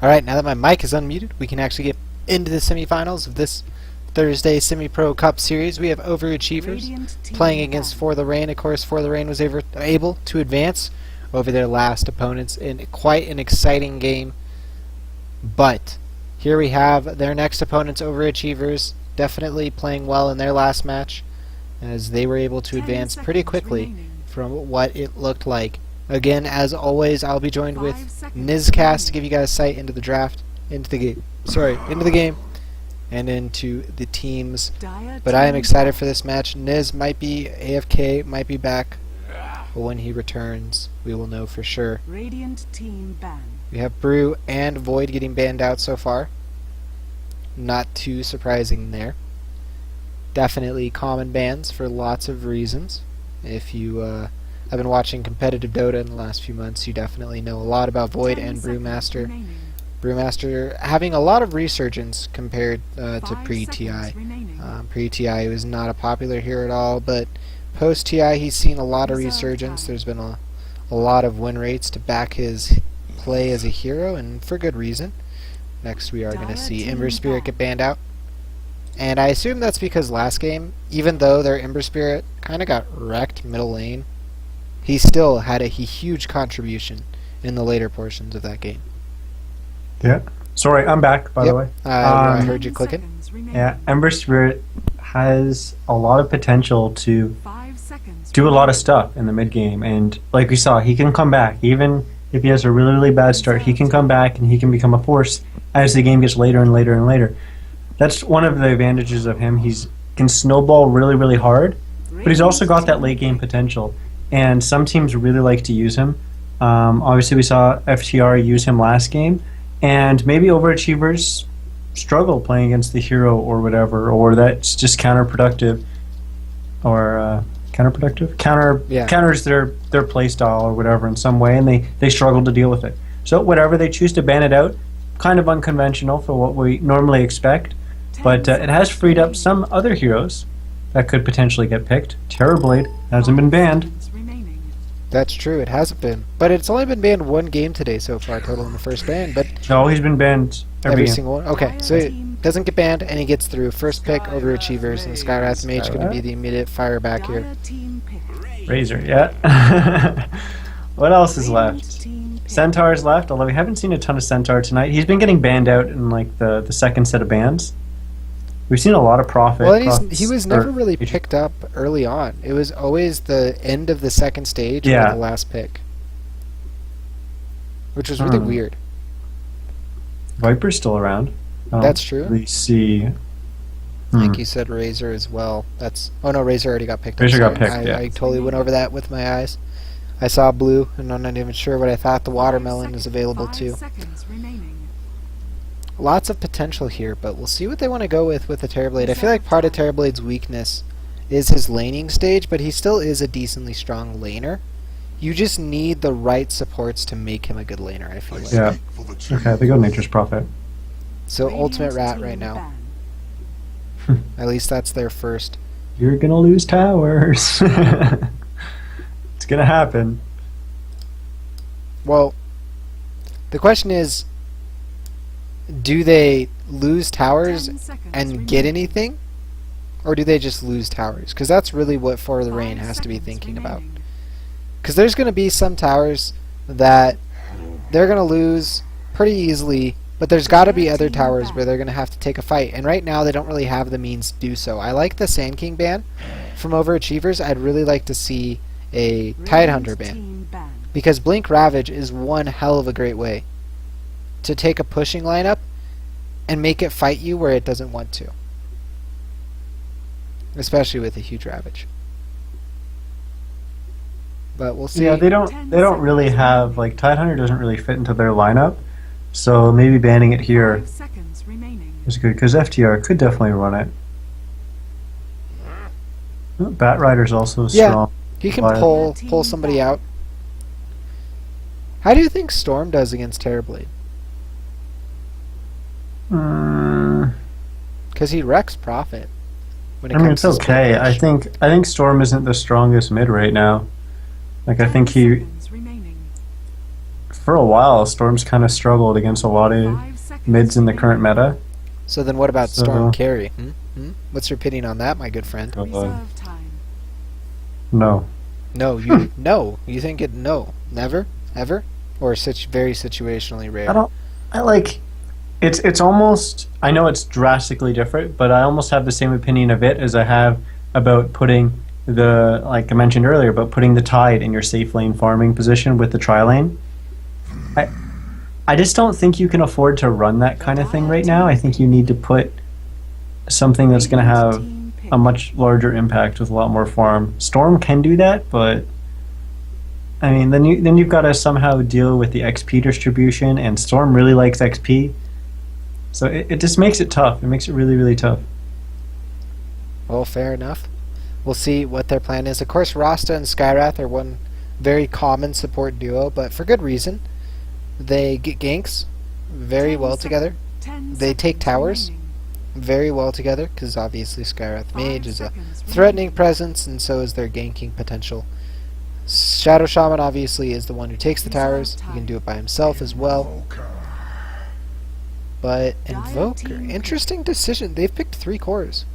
Alright, now that my mic is unmuted, we can actually get into the semifinals of this Thursday Semi-Pro Cup Series. We have Overachievers playing against For the Rain. Of course, For the Rain was able to advance over their last opponents in quite an exciting game. But here we have their next opponents, Overachievers, definitely playing well in their last match, as they were able to advance pretty quickly from what it looked like. Again, as always, I'll be joined with Nizcast to give you guys sight into the draft, into the game, and into the teams. But I am excited for this match. Niz might be AFK, might be back, but when he returns, we will know for sure. Radiant team ban. We have Brew and Void getting banned out so far. Not too surprising there. Definitely common bans for lots of reasons. If you have been watching competitive Dota in the last few months, you definitely know a lot about Void and Brewmaster. Brewmaster having a lot of resurgence compared to pre-TI. Pre-TI was not a popular hero at all, but post-TI he's seen a lot of resurgence. There's been a lot of win rates to back his play as a hero, and for good reason. Next we are going to see Ember Spirit get banned out. And I assume that's because last game, even though their Ember Spirit kind of got wrecked middle lane, he still had a huge contribution in the later portions of that game. Yeah. Sorry, I'm back, by the way. I heard you clicking. Yeah, Ember Spirit has a lot of potential to do a lot of stuff in the mid game, and like we saw, he can come back. Even if he has a really bad start, he can come back and he can become a force as the game gets later and later and later. That's one of the advantages of him. He can snowball really hard, but he's also got that late game potential, and some teams really like to use him. Obviously we saw FTR use him last game, and maybe Overachievers struggle playing against the hero or whatever, or that's just counterproductive, or counters their play style or whatever in some way, and they struggle to deal with it. So whatever, they choose to ban it out. Kind of unconventional for what we normally expect, but it has freed up some other heroes that could potentially get picked. Terrorblade hasn't been banned. That's true, it hasn't been. But it's only been banned one game today so far, total in the first ban. But no, he's been banned every single one. Okay, so it doesn't get banned, and he gets through. First pick, Overachievers, and Skywrath Mage going to be the immediate fire back here. Razor, yeah. What else is left? Centaur's left, although we haven't seen a ton of Centaur tonight. He's been getting banned out in like the second set of bans. We've seen a lot of Prophet. Well, he was never really picked up early on. It was always the end of the second stage or the last pick, which was really weird. Viper's still around. That's true. We see. I think you said Razor as well. Oh no, Razor already got picked. Razor got picked. I totally went over that with my eyes. I saw blue, and I'm not even sure what I thought. The watermelon is available too. Lots of potential here, but we'll see what they want to go with the Terrorblade. I feel like part of Terrorblade's weakness is his laning stage, but he still is a decently strong laner. You just need the right supports to make him a good laner, I feel like. Yeah. Okay, they go Nature's Prophet. So Ultimate Rat right now. At least that's their first. You're gonna lose towers. It's gonna happen. Well, the question is, do they lose towers and get anything, or do they just lose towers? Because that's really what For the Rain has to be thinking about. Because there's going to be some towers that they're going to lose pretty easily, but there's got to be other towers where they're going to have to take a fight, and right now they don't really have the means to do so. I like the Sand King ban from Overachievers. I'd really like to see a Tidehunter ban, because Blink Ravage is one hell of a great way to take a pushing lineup and make it fight you where it doesn't want to, especially with a huge Ravage. But we'll see. Yeah, they don't really have, like, Tidehunter doesn't really fit into their lineup, so maybe banning it here is good, because FTR could definitely run it. Oh, Bat Rider's also strong. He can pull somebody out. How do you think Storm does against Terrorblade? Because he wrecks Prophet. When it comes it's okay. I think Storm isn't the strongest mid right now. Like, I think he for a while, Storm's kind of struggled against a lot of mids in the current meta. So then what about So- Storm carry? What's your opinion on that, my good friend? No. No, you no. You think it no. Never? Ever? Or very situationally rare? It's almost, I know it's drastically different, but I almost have the same opinion of it as I have about putting like I mentioned earlier, about putting the Tide in your safe lane farming position with the tri-lane. I just don't think you can afford to run that kind of thing right now. I think you need to put something that's going to have a much larger impact with a lot more farm. Storm can do that, but I mean, then you've got to somehow deal with the XP distribution, and Storm really likes XP, so it just makes it tough. It makes it really, really tough. Well, fair enough. We'll see what their plan is. Of course, Rasta and Skywrath are one very common support duo, but for good reason. They get ganks very well together. They take towers very well together, because obviously Skywrath Mage is a threatening presence, and so is their ganking potential. Shadow Shaman obviously is the one who takes the towers. He can do it by himself as well. But Invoker, interesting decision. They've picked 3 cores.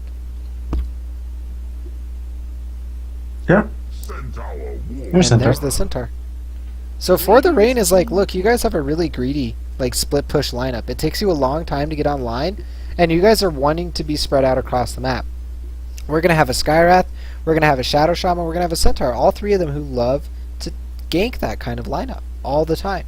Yeah. And there's the Centaur. So For the Rain is like, look, you guys have a really greedy like split push lineup. It takes you a long time to get online, and you guys are wanting to be spread out across the map. We're gonna have a Skywrath, we're gonna have a Shadow Shaman, we're gonna have a Centaur. All 3 of them who love to gank that kind of lineup all the time,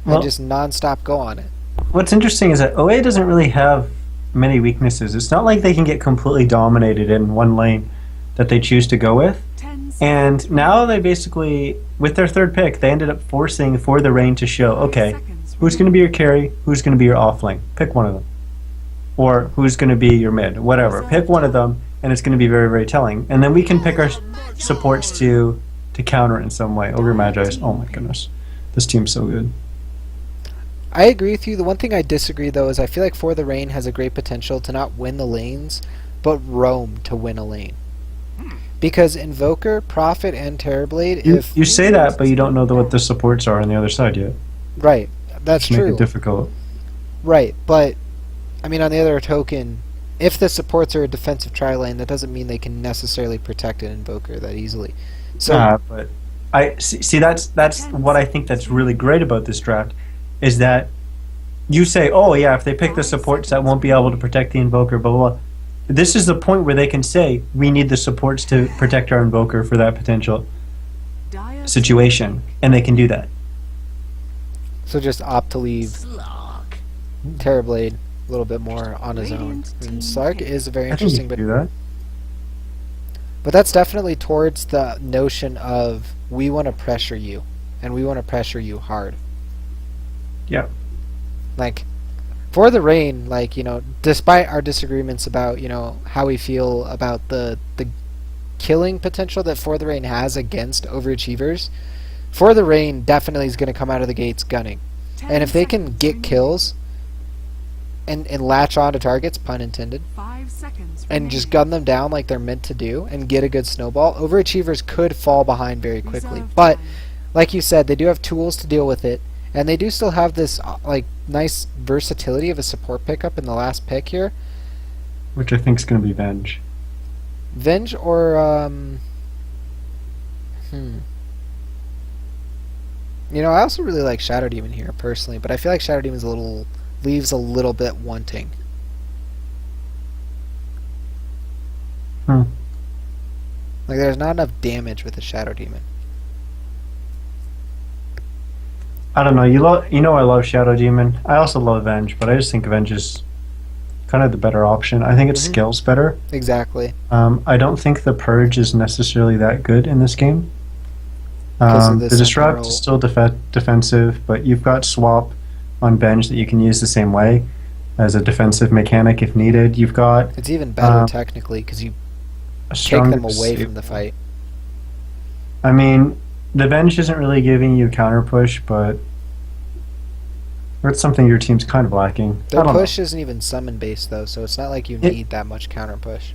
and just non-stop go on it. What's interesting is that OA doesn't really have many weaknesses. It's not like they can get completely dominated in one lane that they choose to go with. And now they basically, with their 3rd pick, they ended up forcing For the Rain to show, okay, who's going to be your carry, who's going to be your off lane. Pick one of them. Or who's going to be your mid, whatever. Pick one of them, and it's going to be very, very telling. And then we can pick our supports to counter it in some way. Ogre Magi's, oh my goodness. This team's so good. I agree with you. The one thing I disagree, though, is I feel like For the Rain has a great potential to not win the lanes, but roam to win a lane. Because Invoker, Prophet, and Terrorblade... You say that, but you don't know what the supports are on the other side yet. Right, that's true. true. Make it difficult. Right, but, I mean, on the other token, if the supports are a defensive tri-lane, that doesn't mean they can necessarily protect an Invoker that easily. So, but I see that's what I think that's really great about this draft, is that you say, oh yeah, if they pick the supports that won't be able to protect the Invoker, blah, blah, blah. This is the point where they can say, we need the supports to protect our Invoker for that potential situation, and they can do that. So just opt to leave Terrorblade a little bit more on his own. And Slark is a very interesting, do that. But that's definitely towards the notion of we want to pressure you, and we want to pressure you hard. Yeah. Like, For the Rain, like, you know, despite our disagreements about, you know, how we feel about the killing potential that For the Rain has against overachievers, For the Rain definitely is going to come out of the gates gunning. And if they can get kills and latch on to targets, pun intended, and just gun them down like they're meant to do and get a good snowball, overachievers could fall behind very quickly. But, like you said, they do have tools to deal with it. And they do still have this like nice versatility of a support pickup in the last pick here. Which I think is going to be Venge. Venge or You know, I also really like Shadow Demon here personally, but I feel like Shadow Demon's leaves a little bit wanting. Like there's not enough damage with the Shadow Demon. I don't know. You know I love Shadow Demon. I also love Venge, but I just think Venge is kind of the better option. I think it scales better. Exactly. I don't think the Purge is necessarily that good in this game. The Disrupt is still defensive, but you've got Swap on Venge that you can use the same way as a defensive mechanic if needed. You've got... It's even better technically because you take them away from the fight. I mean, the Venge isn't really giving you counter push, but it's something your team's kind of lacking. Their push isn't even summon based though, so it's not like you need that much counter push.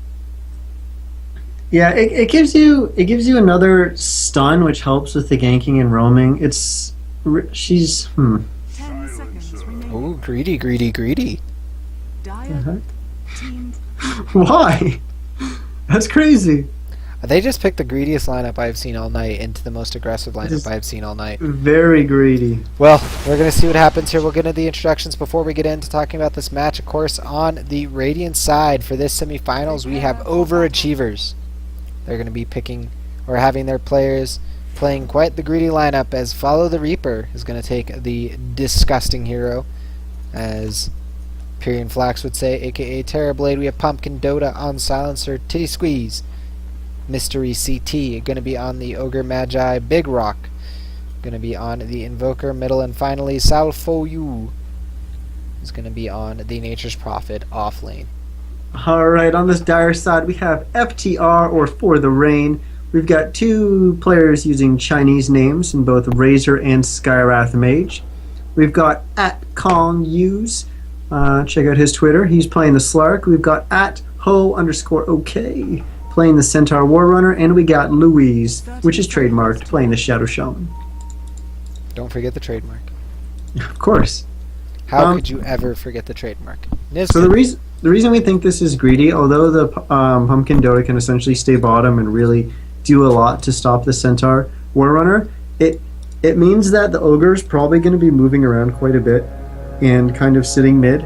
Yeah, it gives you another stun, which helps with the ganking and roaming. It's She's 10 seconds remaining. Ooh, greedy, greedy, greedy. Diet team. Why? That's crazy. They just picked the greediest lineup I've seen all night into the most aggressive lineup Just- I've seen all night. Very greedy. Well, we're going to see what happens here. We'll get into the introductions before we get into talking about this match. Of course, on the Radiant side for this semifinals, we have overachievers. They're going to be picking or having their players playing quite the greedy lineup, as Follow the Reaper is going to take the disgusting hero, as Pyrian Flax would say, aka Terrorblade. We have Pumpkin Dota on Silencer, Titty Squeeze. Mystery CT going to be on the Ogre Magi, Big Rock going to be on the Invoker middle, and finally Salfoyu is going to be on the Nature's Prophet off lane. Alright, on this dire side we have FTR, or For the Rain. We've got two players using Chinese names in both Razor and Skywrath Mage. We've got at Kong Use. Check out his Twitter. He's playing the Slark. We've got at Ho_OK playing the Centaur Warrunner, and we got Louise, which is trademarked, playing the Shadow Shaman. Don't forget the trademark. Of course. How could you ever forget the trademark? So the reason we think this is greedy, although the Pumpkin Dota can essentially stay bottom and really do a lot to stop the Centaur Warrunner, it means that the Ogre's probably going to be moving around quite a bit and kind of sitting mid,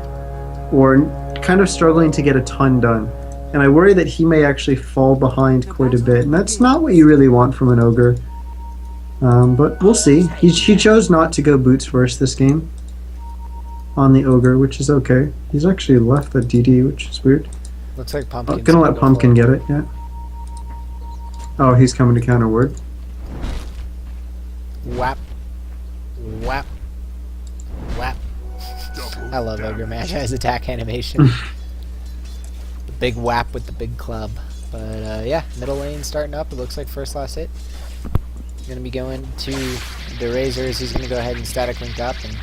or kind of struggling to get a ton done. And I worry that he may actually fall behind quite a bit, and that's not what you really want from an Ogre. But we'll see. He chose not to go boots first this game on the Ogre, which is okay. He's actually left the DD, which is weird. Looks like Pumpkin's Gonna let go Pumpkin for it. get it, yeah. Oh, he's coming to counter word. Whap. Whap. Whap. I love Ogre Magi's attack animation. The big whap with the big club. But yeah, middle lane starting up. It looks like first last hit. Going to be going to the Razors. He's going to go ahead and static link up, and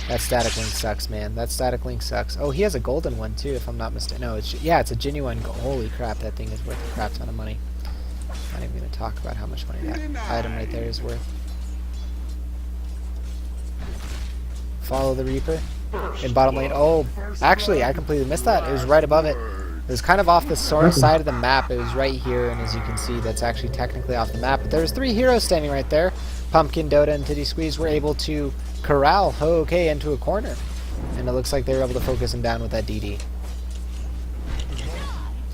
that static link sucks, man. That static link sucks. Oh, he has a golden one too, if I'm not mistaken. No, it's a genuine. Holy crap, that thing is worth a crap ton of money. I'm not even going to talk about how much money that item right there is worth. Follow the Reaper in bottom lane. Oh, actually, I completely missed that. It was right above it. It was kind of off the side of the map. It was right here, and as you can see, that's actually technically off the map. But there's three heroes standing right there. Pumpkin, Dota, and Titty Squeeze were able to corral Ho-OK into a corner. And it looks like they were able to focus him down with that DD.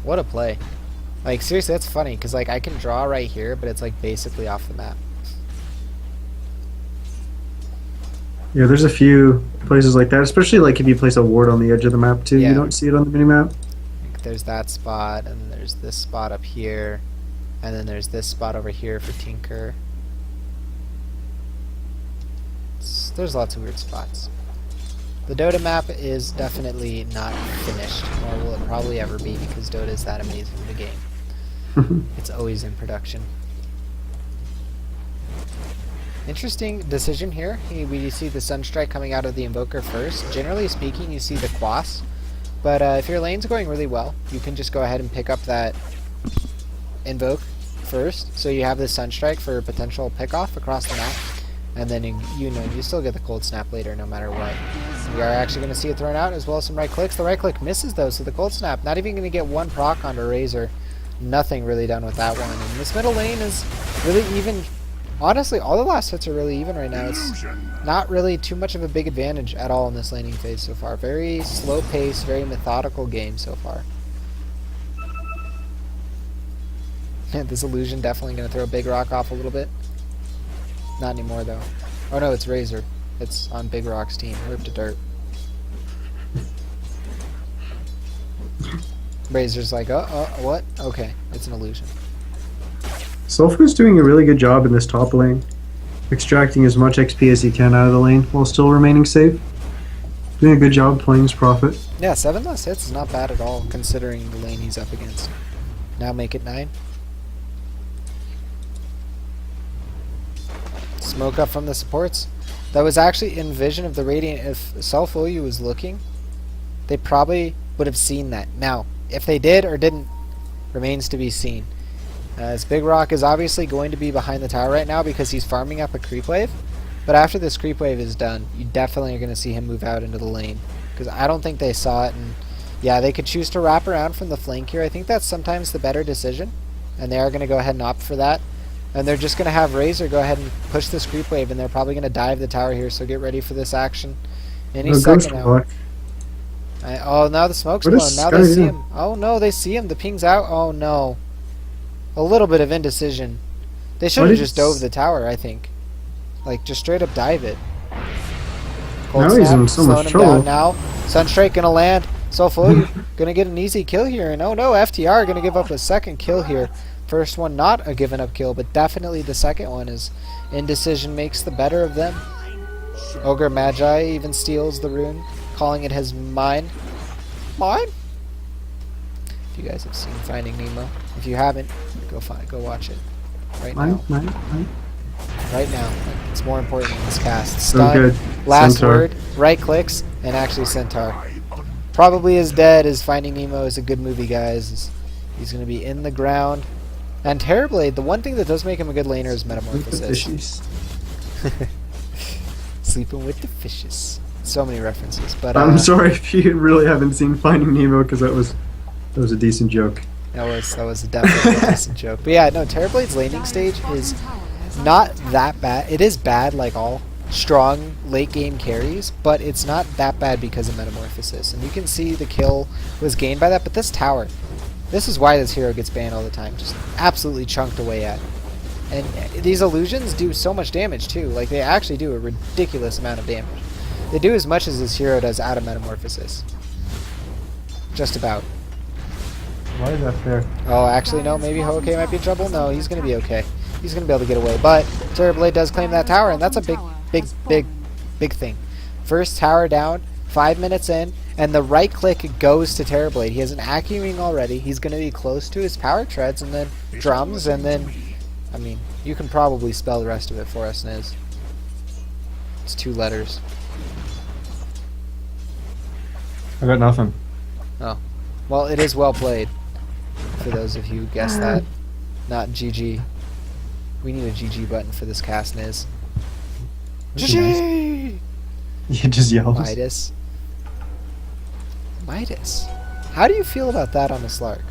What a play. Like, seriously, that's funny, because like I can draw right here, but it's like basically off the map. Yeah, there's a few places like that, especially like if you place a ward on the edge of the map too. Yeah. You don't see it on the minimap. There's that spot, and then there's this spot up here, and then there's this spot over here for Tinker. There's lots of weird spots. The Dota map is definitely not finished, nor will it probably ever be, because Dota is that amazing of a game. It's always in production. Interesting decision here. We see the Sunstrike coming out of the Invoker first. Generally speaking, you see the Quas. But if your lane's going really well, you can just go ahead and pick up that Invoke first. So you have the Sunstrike for potential pickoff across the map. And then you still get the Cold Snap later no matter what. We are actually going to see it thrown out, as well as some right clicks. The right click misses though, so the Cold Snap not even going to get one proc onto Razor. Nothing really done with that one. And this middle lane is really even. Honestly, all the last hits are really even right now. It's not really too much of a big advantage at all in this laning phase so far. Very slow pace, very methodical game so far. This illusion definitely going to throw Big Rock off a little bit. Not anymore though. Oh no, it's Razor. It's on Big Rock's team. Rip to dirt. Razor's like, what? Okay, it's an illusion. Sulfu's doing a really good job in this top lane, extracting as much XP as he can out of the lane while still remaining safe. Doing a good job playing his Prophet. Yeah, 7 less hits is not bad at all, considering the lane he's up against. Now make it 9. Smoke up from the supports. That was actually in vision of the Radiant. If Sulfoyu was looking, they probably would have seen that. Now, if they did or didn't, remains to be seen. As Big Rock is obviously going to be behind the tower right now because he's farming up a creep wave. But after this creep wave is done, you definitely are going to see him move out into the lane. Because I don't think they saw it. And yeah, they could choose to wrap around from the flank here. I think that's sometimes the better decision. And they are going to go ahead and opt for that. And they're just going to have Razor go ahead and push this creep wave. And they're probably going to dive the tower here. So get ready for this action. Any second now. Oh, now the smoke's blown. Now they see him. Oh no, they see him. The ping's out. Oh no. A little bit of indecision. They should have just dove the tower, I think. Like, just straight up dive it. Cold now snap, he's in so much trouble. Now, Sunstrike gonna land. Soulful gonna get an easy kill here. And oh no, FTR gonna give up a second kill here. First one not a given up kill, but definitely the second one is indecision makes the better of them. Ogre Magi even steals the rune, calling it his mine. Mine? If you guys have seen Finding Nemo, if you haven't, go watch it right now. Right now, it's more important than this cast. Stun, last Centaur. word, right clicks, and actually Centaur. Probably as dead as Finding Nemo is a good movie, guys. He's going to be in the ground. And Terrorblade, the one thing that does make him a good laner is Metamorphosis. Sleeping with the fishes. So many references, but I'm sorry if you really haven't seen Finding Nemo, because that was a decent joke. That was definitely a decent joke. But yeah, no, Terrorblade's laning stage is not that bad. It is bad like all strong late game carries, but it's not that bad because of Metamorphosis. And you can see the kill was gained by that, but this tower, this is why this hero gets banned all the time. Just absolutely chunked away at. And these illusions do so much damage too. Like, they actually do a ridiculous amount of damage. They do as much as this hero does out of Metamorphosis. Just about. Why is that fair? Oh, actually, no. Maybe Hoke might be in trouble. No, he's going to be okay. He's going to be able to get away. But Terrorblade does claim that tower, and that's a big thing. First tower down, 5 minutes in, and the right click goes to Terrorblade. He has an Acuring already. He's going to be close to his power treads, and then drums, and then... I mean, you can probably spell the rest of it for us, Niz. It's 2 letters. I got nothing. Oh. Well, it is well played. For those of you who guessed that. Not GG. We need a GG button for this cast, Niz. GG! You just yelled. Midas. How do you feel about that on the Slark?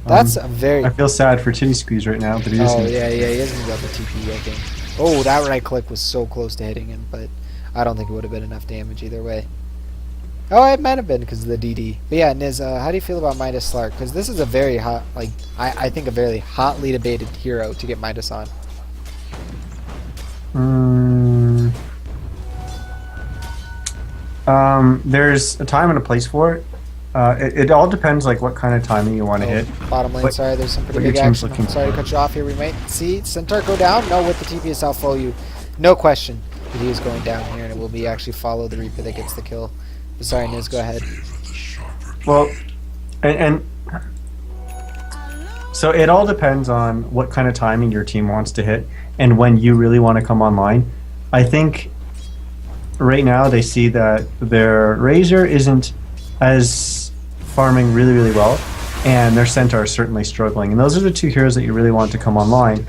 That's a very... I feel sad for Titty Squeeze right now, but he Oh, isn't. yeah, he hasn't got the TP, I think. Oh, that right click was so close to hitting him, but I don't think it would have been enough damage either way. Oh, it might have been because of the DD. But yeah, Niz, how do you feel about Midas Slark? Because this is a very hot, like, I think a very hotly debated hero to get Midas on. There's a time and a place for it. It all depends, like, what kind of timing you want to hit. Bottom lane, But- sorry, there's some pretty but your big team's action. looking Sorry to cut you off here. We might see Centaur go down. No, with the TPS, I'll follow you. No question that he is going down here, and it will be actually follow the Reaper that gets the kill. But sorry, Niz, go ahead. Well, and so it all depends on what kind of timing your team wants to hit and when you really want to come online. I think right now they see that their Razor isn't as farming really well, and their Centaur is certainly struggling. And those are the 2 heroes that you really want to come online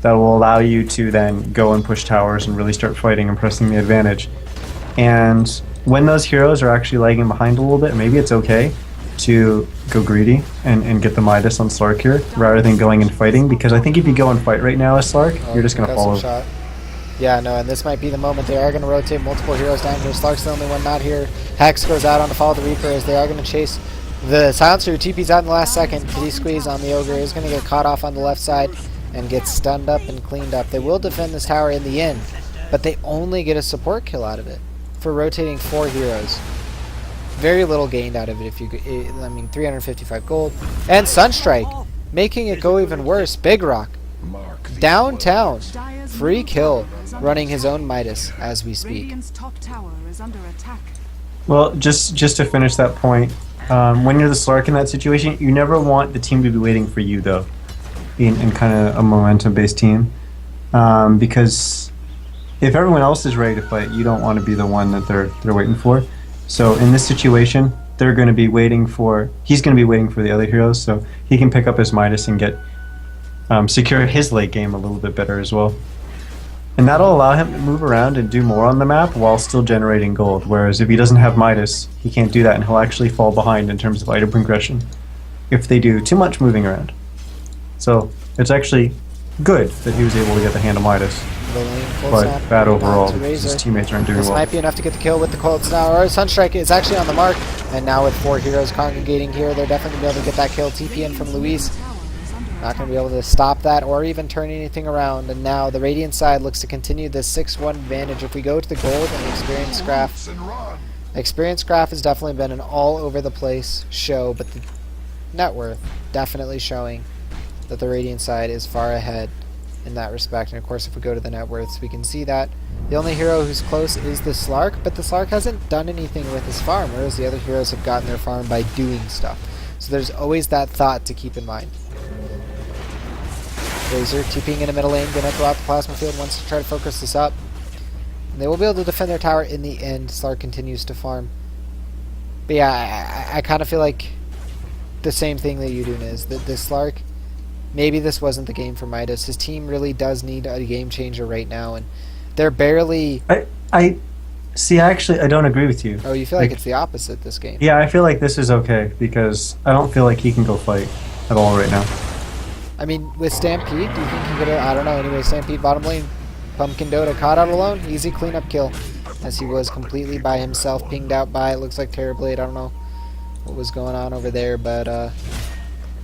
that will allow you to then go and push towers and really start fighting and pressing the advantage. And when those heroes are actually lagging behind a little bit, maybe it's okay to go greedy and get the Midas on Slark here rather than going and fighting, because I think if you go and fight right now as Slark, you're just going to fall over. Yeah, no, and this might be the moment. They are going to rotate multiple heroes down here. Slark's the only one not here. Hex goes out on to follow the Reaper as they are going to chase the Silencer. TP's out in the last second. Kitty Squeeze on the Ogre is going to get caught off on the left side and get stunned up and cleaned up. They will defend this tower in the end, but they only get a support kill out of it for rotating 4 heroes. Very little gained out of it. I mean, 355 gold. And Sunstrike, making it go even worse. Big Rock, downtown, free kill, running his own Midas as we speak. Radiant's top tower is under attack. Well, just to finish that point, when you're the Slark in that situation, you never want the team to be waiting for you, though, in kind of a momentum-based team, because if everyone else is ready to fight, you don't want to be the one that they're waiting for. So in this situation, they're going to be waiting for... He's going to be waiting for the other heroes, so he can pick up his Midas and get secure his late game a little bit better as well. And that'll allow him to move around and do more on the map while still generating gold. Whereas if he doesn't have Midas, he can't do that and he'll actually fall behind in terms of item progression if they do too much moving around. So it's actually good that he was able to get the hand of Midas. But bad overall because his teammates aren't doing this well. might be enough to get the kill with the Colts now. Or Sunstrike is actually on the mark. And now with 4 heroes congregating here, they're definitely going to be able to get that kill. TP in from Luis. Not going to be able to stop that or even turn anything around. And now the Radiant side looks to continue this 6-1 advantage. If we go to the gold and the experience graph, has definitely been an all over the place show, but the net worth definitely showing that the Radiant side is far ahead in that respect. And of course, if we go to the net worths, we can see that the only hero who's close is the Slark, but the Slark hasn't done anything with his farm, whereas the other heroes have gotten their farm by doing stuff. So there's always that thought to keep in mind. Razor TPing in the middle lane, gonna throw out the plasma field, wants to try to focus this up. And they will be able to defend their tower in the end. Slark continues to farm. But yeah, I kind of feel like the same thing that you do is that the Slark, maybe this wasn't the game for Midas. His team really does need a game changer right now, and they're barely... I see, actually, I don't agree with you. Oh, you feel like it's the opposite this game? Yeah, I feel like this is okay, because I don't feel like he can go fight at all right now. I mean, with Stampede, do you think he could have... I don't know. Anyway, Stampede bottom lane. Pumpkin Dota caught out alone. Easy cleanup kill, as he was completely by himself, pinged out by, it looks like Terrorblade. I don't know what was going on over there, but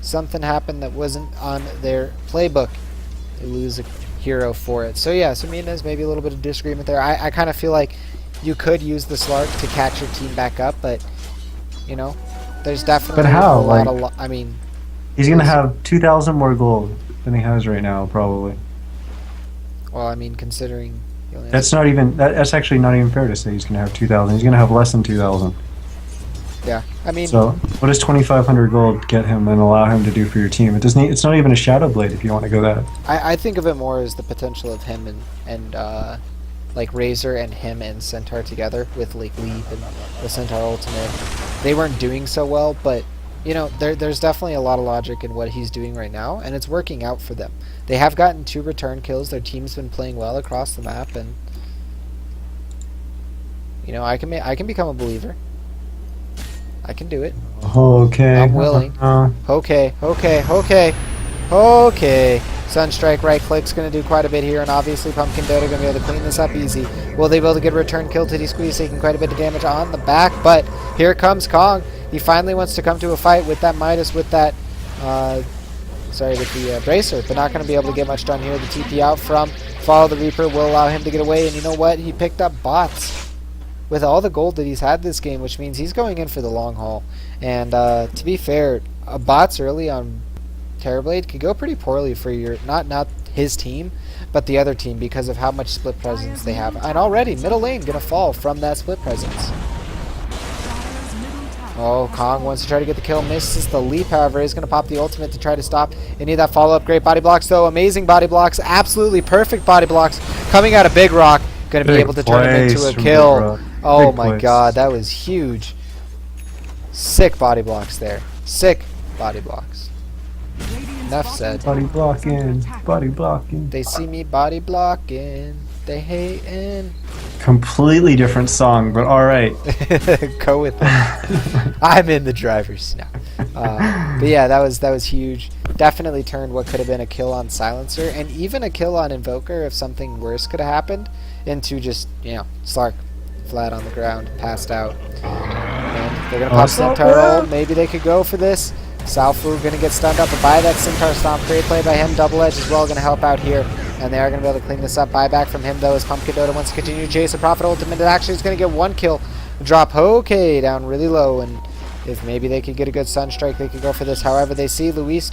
something happened that wasn't on their playbook. They lose a hero for it. So yeah, so there's maybe a little bit of disagreement there. I kind of feel like you could use the Slark to catch your team back up, but you know, there's definitely but how? a lot like, I mean, he's gonna have 2,000 more gold than he has right now, probably. well, I mean, considering he only That's not even. That's actually not even fair to say he's gonna have 2,000. He's gonna have less than 2,000. yeah, I mean, So what does 2,500 gold get him and allow him to do for your team? It doesn't. It's not even a Shadow Blade if you want to go that. I think of it more as the potential of him and like Razor and him and Centaur together with like Leap and the Centaur ultimate. They weren't doing so well, but you know, there's definitely a lot of logic in what he's doing right now, and it's working out for them. They have gotten 2 return kills. Their team's been playing well across the map, and you know, I can become a believer. I can do it. Okay. I'm willing. Okay. Sunstrike right click's going to do quite a bit here, and obviously Pumpkin Dota going to be able to clean this up easy. Will they be able to get a return kill? Titty Squeeze taking quite a bit of damage on the back, but here comes Kong. He finally wants to come to a fight with that Midas, with that, with the Bracer, but not going to be able to get much done here. The TP out from Follow the Reaper will allow him to get away, and you know what? He picked up bots with all the gold that he's had this game, which means he's going in for the long haul. And to be fair, bots early on Terrorblade could go pretty poorly for your not his team, but the other team, because of how much split presence they have. And already middle lane gonna fall from that split presence. Oh, Kong wants to try to get the kill, misses the leap, however, is going to pop the ultimate to try to stop any of that follow-up. Great body blocks, though. Amazing body blocks. Absolutely perfect body blocks coming out of Big Rock. Going to be able to turn him into a kill. Oh my god, that was huge. Sick body blocks there. Sick body blocks. Enough said. Body blocking. Body blocking. They see me body blocking. They hating. Completely different song, but all right. Go with it. I'm in the driver's seat now. But yeah, that was huge. Definitely turned what could have been a kill on Silencer and even a kill on Invoker if something worse could have happened into just, you know, Slark flat on the ground, passed out. And they're gonna pop Centaur ult. Maybe they could go for this. Salfu gonna get stunned up by that Centaur Stomp. Great play by him. Double Edge as well gonna help out here. And they are going to be able to clean this up. Buyback from him, though, as Pumpkin Dota wants to continue to chase. A Prophet ultimate actually is going to get 1 kill. Drop Hoke down really low. And if maybe they could get a good Sunstrike, they could go for this. However, they see Luis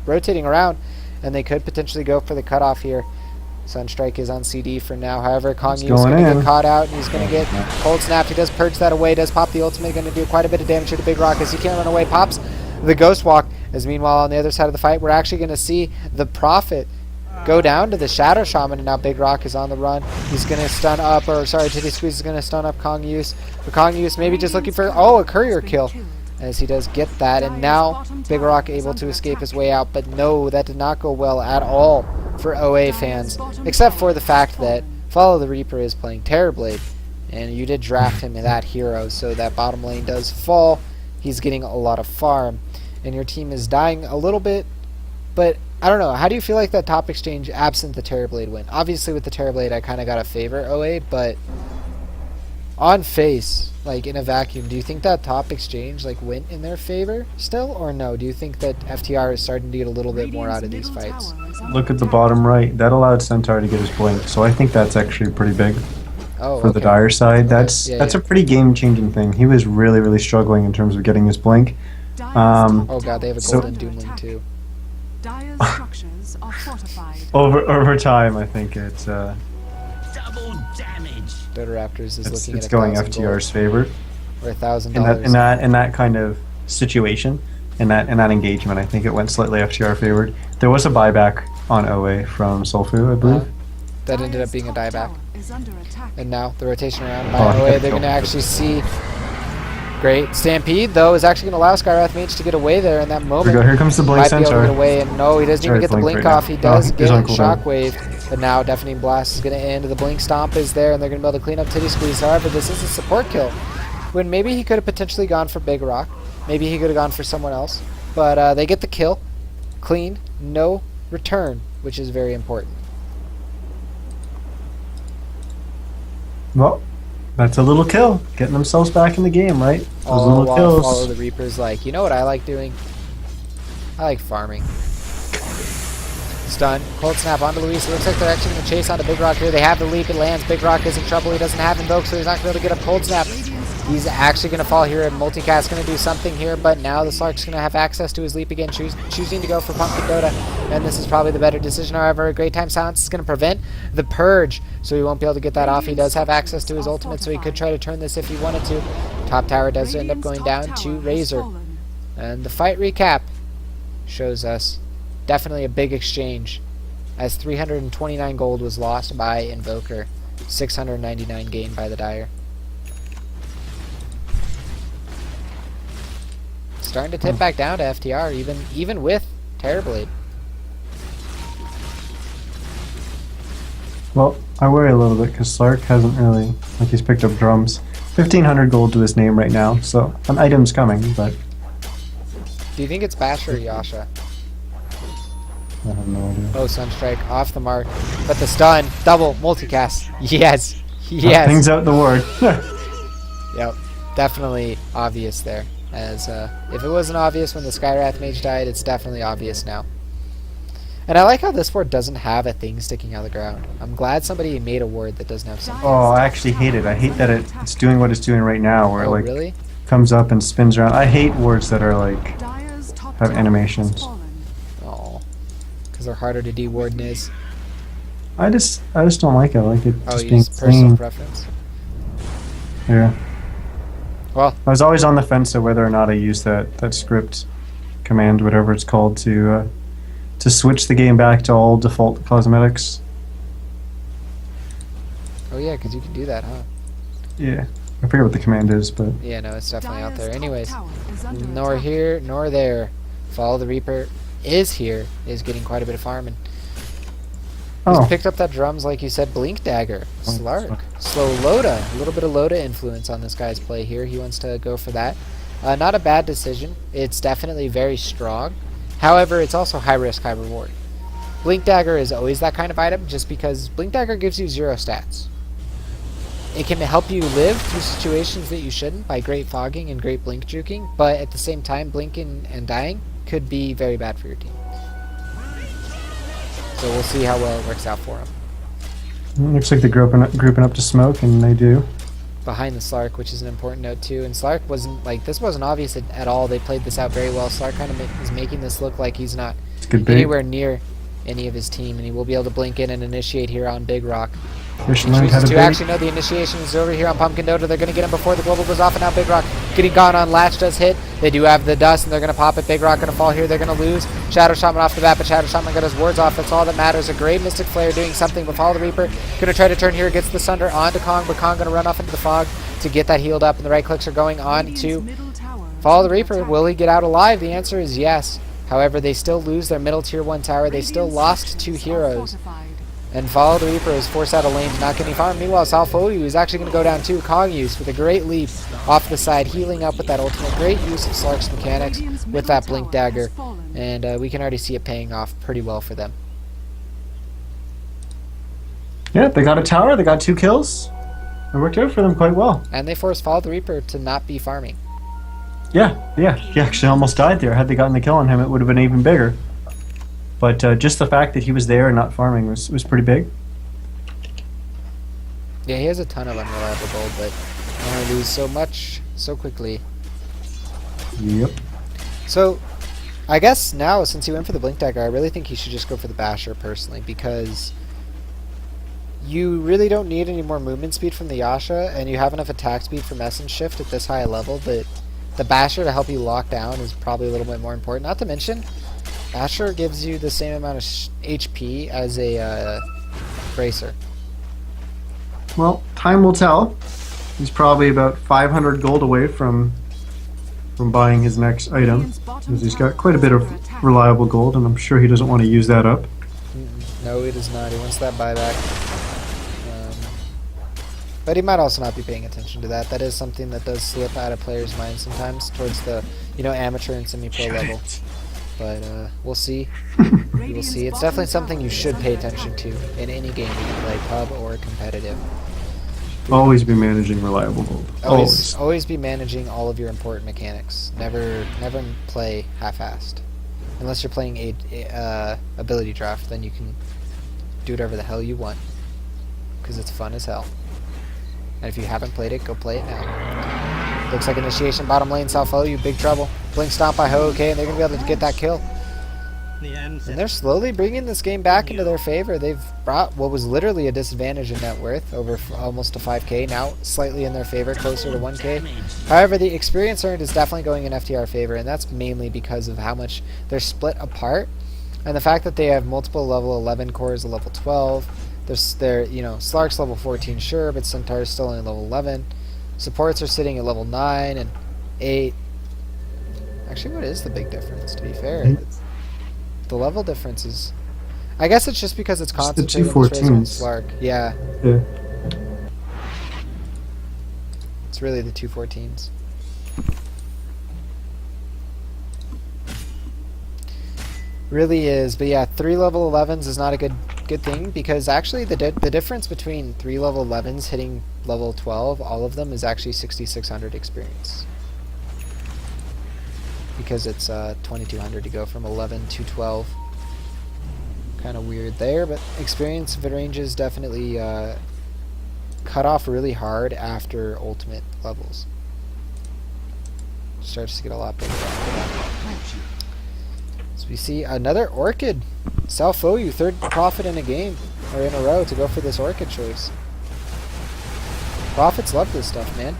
rotating around, and they could potentially go for the cutoff here. Sunstrike is on CD for now. However, Kong is going to get caught out, and he's going to get cold snapped. He does purge that away. Does pop the ultimate. Going to do quite a bit of damage to the Big Rock as he can't run away. Pops the Ghost Walk. As meanwhile, on the other side of the fight, we're actually going to see the Prophet go down to the Shadow Shaman, and now Big Rock is on the run. He's going to stun up, or sorry, Titty Squeeze is going to stun up Kong Use. But Kong Use maybe just looking for, a courier kill. as he does get that, and now Big Rock able to escape his way out, but no, that did not go well at all for OA fans, except for the fact that Follow the Reaper is playing Terrorblade, and you did draft him in that hero, so that bottom lane does fall. He's getting a lot of farm, and your team is dying a little bit, but I don't know. How do you feel like that top exchange absent the Terrorblade win? Obviously with the Terrorblade I kind of got to favor OA, but on face, like in a vacuum, do you think that top exchange like went in their favor still, or no? Do you think that FTR is starting to get a little bit more out of these fights? Look at the bottom right. That allowed Centaur to get his blink, so I think that's actually pretty big for the Dire side. That's a pretty game-changing thing. He was really struggling in terms of getting his blink. Oh god, they have a golden Doomling too. Dire's structures are fortified. Over time, I think it's Double damage. RaptorZ is looking it's at going 1,000 FTR's favor or $1,000. in that kind of situation, in that engagement. I think it went slightly FTR favored. There was a buyback on OA from Solfu, I believe. That ended up being a dieback. And now the rotation around Oh, by OA, he they're got going to killed. actually see. Great. Stampede, though, is actually going to allow Skywrath Mage to get away there in that moment. Here we go. Here comes the blink Might be able to Centaur. get away, and no, he doesn't even Sorry, get the blink blink right off. now. He does Oh, get he's on cooldown. Shockwave, but now Deafening Blast is going to end. The blink stomp is there, and they're going to be able to clean up Titty Squeeze. However, this is a support kill, when maybe he could have potentially gone for Big Rock. Maybe he could have gone for someone else. But they get the kill. Clean. No return, which is very important. Well, that's a little kill. Getting themselves back in the game, right? Those All little while kills. Follow the Reaper's like, you know what I like doing? I like farming. Stun. Cold Snap onto Luis. It looks like they're actually going to chase onto Big Rock here. They have the leap. It lands. Big Rock is in trouble. He doesn't have Invoke, so he's not going to be able to get a Cold Snap. He's actually going to fall here, and Multicast going to do something here, but now the Slark's going to have access to his leap again, choosing to go for Pumpkin Dota, and this is probably the better decision. However, a Great Time Silence is going to prevent the Purge, so he won't be able to get that off. He does have access to his ultimate, so he could try to turn this if he wanted to. Top tower does end up going down to Razor. And the fight recap shows us definitely a big exchange, as 329 gold was lost by Invoker, 699 gained by the Dire. Starting to tip back down to FTR, even with Terrorblade. Well, I worry a little bit because Slark hasn't really, like, he's picked up drums. 1,500 gold to his name right now, so an item's coming, but Do you think it's Basher or Yasha? I have no idea. Oh, Sunstrike off the mark, but the stun, double multicast. Yes, yes. Things out the ward. Yep, definitely obvious there. As if it wasn't obvious when the Skywrath Mage died, it's definitely obvious now. And I like how this ward doesn't have a thing sticking out of the ground. I'm glad somebody made a ward that doesn't have something. Oh, I actually hate it. I hate that it's doing what it's doing right now, where Oh, like really? comes up and spins around. I hate wards that are like have animations. Oh, because they're harder to de-ward than is. I just don't like it. I like it Oh, just you being use personal clean. preference. Yeah. Well, I was always on the fence of whether or not I use that script command, whatever it's called, to switch the game back to all default cosmetics. oh yeah, because you can do that, huh? Yeah. I forget what the command is, but Yeah, no, it's definitely out there. Anyways, nor Nor here nor there. Follow the Reaper is here, is getting quite a bit of farming. He's oh, picked up that drums, like you said, Blink Dagger, Oh, Slark, Slow Loda. A little bit of Loda influence on this guy's play here. He wants to go for that. Not a bad decision. It's definitely very strong. However, it's also high risk, high reward. Blink Dagger is always that kind of item, just because Blink Dagger gives you 0 stats. It can help you live through situations that you shouldn't by great fogging and great blink juking, but at the same time, blinking and dying could be very bad for your team. So we'll see how well it works out for him. looks like they're grouping up to smoke, and they do. Behind the Slark, which is an important note too, and Slark wasn't, like, this wasn't obvious at all. They played this out very well. Slark kind of is making this look like he's not It's good bait. anywhere near any of his team, and he will be able to blink in and initiate here on Big Rock. Fish He learned how chooses to to bait. actually know the initiation is over here on Pumpkin Dota. They're going to get him before the global goes off, and now Big Rock getting gone on Latch does hit. They do have the dust, and they're going to pop it. Big Rock going to fall here. They're going to lose. Shadow Shaman off the bat, but Shadow Shaman got his wards off. That's all that matters. A great Mystic Flare doing something, but Follow the Reaper going to try to turn here. Gets the Sunder onto Kong, but Kong going to run off into the fog to get that healed up, and the right clicks are going on to Follow the Reaper. Will he get out alive? The answer is yes. However, they still lose their middle tier 1 tower. They still lost 2 heroes. And Follow the Reaper is forced out of lane to not get any farm. Meanwhile, Salfoyu is actually going to go down too. Koguse with a great leap off the side, healing up with that ultimate. Great use of Slark's mechanics with that Blink Dagger. And we can already see it paying off pretty well for them. Yeah, they got a tower. They got 2 kills. It worked out for them quite well. And they forced Follow the Reaper to not be farming. Yeah, he actually almost died there. Had they gotten the kill on him, it would have been even bigger. But just the fact that he was there and not farming was pretty big. Yeah, he has a ton of unreliable gold, but you only lose so much so quickly. Yep. So, I guess now, since he went for the Blink Dagger, I really think he should just go for the Basher, personally, because you really don't need any more movement speed from the Yasha, and you have enough attack speed from Essence Shift at this high a level that the Basher to help you lock down is probably a little bit more important. Not to mention, Basher gives you the same amount of HP as a Bracer. Well, time will tell. He's probably about 500 gold away from buying his next item. Because he's got quite a bit of reliable gold, and I'm sure he doesn't want to use that up. No, he does not. He wants that buyback. But he might also not be paying attention to that. That is something that does slip out of players' minds sometimes towards the, amateur and semi-pro level. But we'll see. We will see. It's definitely something you should pay attention to in any game you play, pub or competitive. Always be managing reliable gold. Always be managing all of your important mechanics. Never play half-assed. Unless you're playing a ability draft, then you can do whatever the hell you want. Because it's fun as hell. And if you haven't played it, go play it now. Looks like initiation bottom lane, Salfoyu, big trouble. Blink stomp by Ho, okay, and they're going to be able to get that kill. And they're slowly bringing this game back into their favor. They've brought what was literally a disadvantage in net worth over almost to 5k, now slightly in their favor, closer to 1k. However, the experience earned is definitely going in FTR favor, and that's mainly because of how much they're split apart. And the fact that they have multiple level 11 cores, a level 12. They're Slark's level 14, sure, but Centaur's still only level 11. Supports are sitting at level 9 and 8. Actually, what is the big difference, to be fair? The level difference is... I guess it's just because it's concentrated on Slark. Yeah. It's really the 214s. Really is, but yeah, 3 level 11s is not a good thing, because actually the difference between 3 level 11s hitting level 12, all of them, is actually 6,600 experience. Because it's 2,200 to go from 11 to 12. Kind of weird there, but experience ranges definitely cut off really hard after ultimate levels. Starts to get a lot bigger after that. So we see another Orchid. Salfoyu, 3rd Prophet in a game, or in a row, to go for this Orchid choice. Prophets love this stuff, man.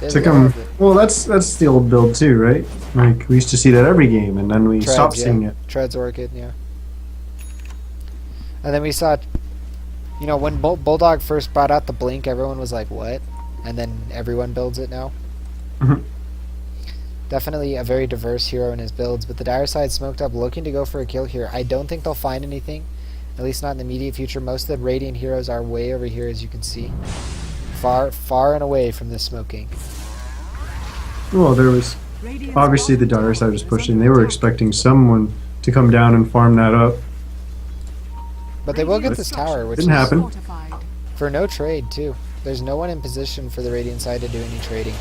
Took him. Well, that's the old build too, right? Like, we used to see that every game, and then we stopped seeing it. Treads Orchid, yeah. And then we saw, when Bulldog first brought out the Blink, everyone was like, what? And then everyone builds it now. Definitely a very diverse hero in his builds, but the Dire Side smoked up, looking to go for a kill here. I don't think they'll find anything, at least not in the immediate future. Most of the Radiant heroes are way over here, as you can see. Far and away from this smoking. Well, there was obviously the Dire Side was pushing. They were expecting someone to come down and farm that up. But they will get this tower, which didn't happen. For no trade, too. There's no one in position for the Radiant side to do any trading.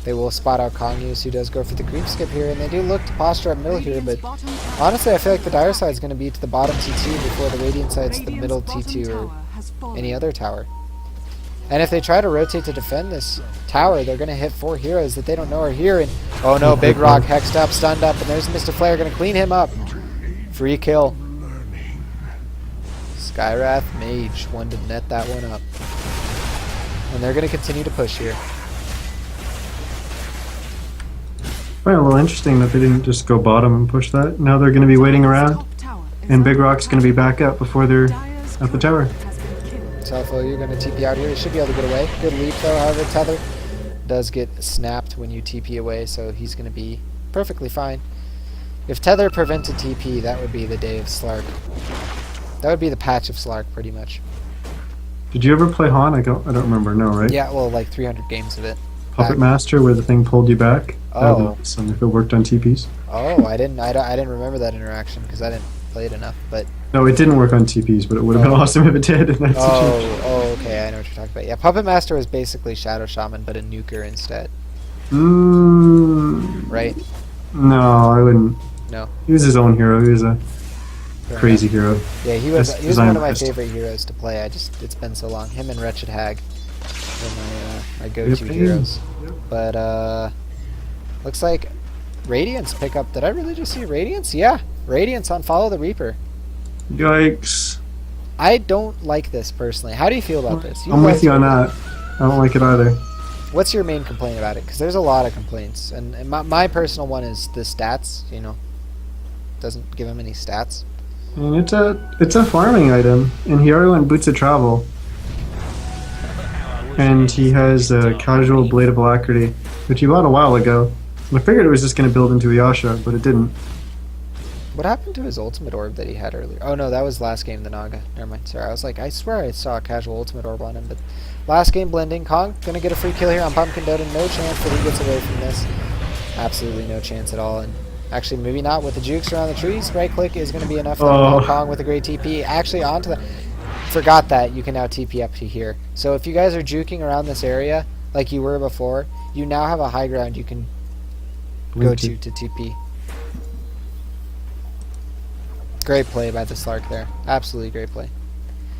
They will spot out Koguse, who does go for the creep skip here, and they do look to posture up middle here, but honestly I feel like the Dire side's going to be to the bottom T2 before the Radiant side's the middle T2 or any other tower. And if they try to rotate to defend this tower, they're going to hit 4 heroes that they don't know are here, and oh no, Big Rock hexed up, stunned up, and there's Mr. Flare going to clean him up. Free kill. Skywrath Mage, one to net that one up. And they're going to continue to push here. Well, a little interesting that they didn't just go bottom and push that. Now they're going to be waiting around, and Big Rock's going to be back up before they're at the tower. Salfoyu, you're going to TP out here. He should be able to get away. Good leap though, however, Tether does get snapped when you TP away, so he's going to be perfectly fine. If Tether prevented TP, that would be the day of Slark. That would be the patch of Slark, pretty much. Did you ever play Han? I don't remember. No, right? Yeah, well, like 300 games of it. Puppet Master, where the thing pulled you back. That would Oh. be awesome if it worked on TPs. Oh, I didn't remember that interaction because I didn't play it enough. But No, it didn't work on TPs, but it would have been awesome if it did in that situation. oh, okay, I know what you're talking about. Yeah, Puppet Master was basically Shadow Shaman, but a nuker instead, right? No, I wouldn't. No. He was his own hero. He was a Fair crazy enough. hero. Yeah, he was Best one design of my artist. favorite heroes to play. It's been so long. Him and Wretched Hag were my go-to Yep. heroes. But looks like Radiance pick up. Did I really just see Radiance? Yeah, Radiance on Follow the Reaper. Yikes. I don't like this personally. How do you feel about this? I'm with you on that. I don't like it either. What's your main complaint about it? Because there's a lot of complaints, and my personal one is the stats. You know, doesn't give him any stats. And it's a farming item, and he already went Boots of Travel. And he has a casual Blade of Alacrity, which he bought a while ago. I figured it was just going to build into a Yasha, but it didn't. What happened to his ultimate orb that he had earlier? Oh no, that was last game, the Naga. Never mind. Sorry, I was like, I swear I saw a casual ultimate orb on him, but last game blending. Kong gonna get a free kill here on Pumpkin Dodo. No chance that he gets away from this. Absolutely no chance at all. And actually, maybe not with the jukes around the trees. Right click is gonna be enough. Oh. Kong with a great TP. Actually, onto the. Forgot that you can now TP up to here. So if you guys are juking around this area like you were before, you now have a high ground you can go to TP. Great play by the Slark there. Absolutely great play.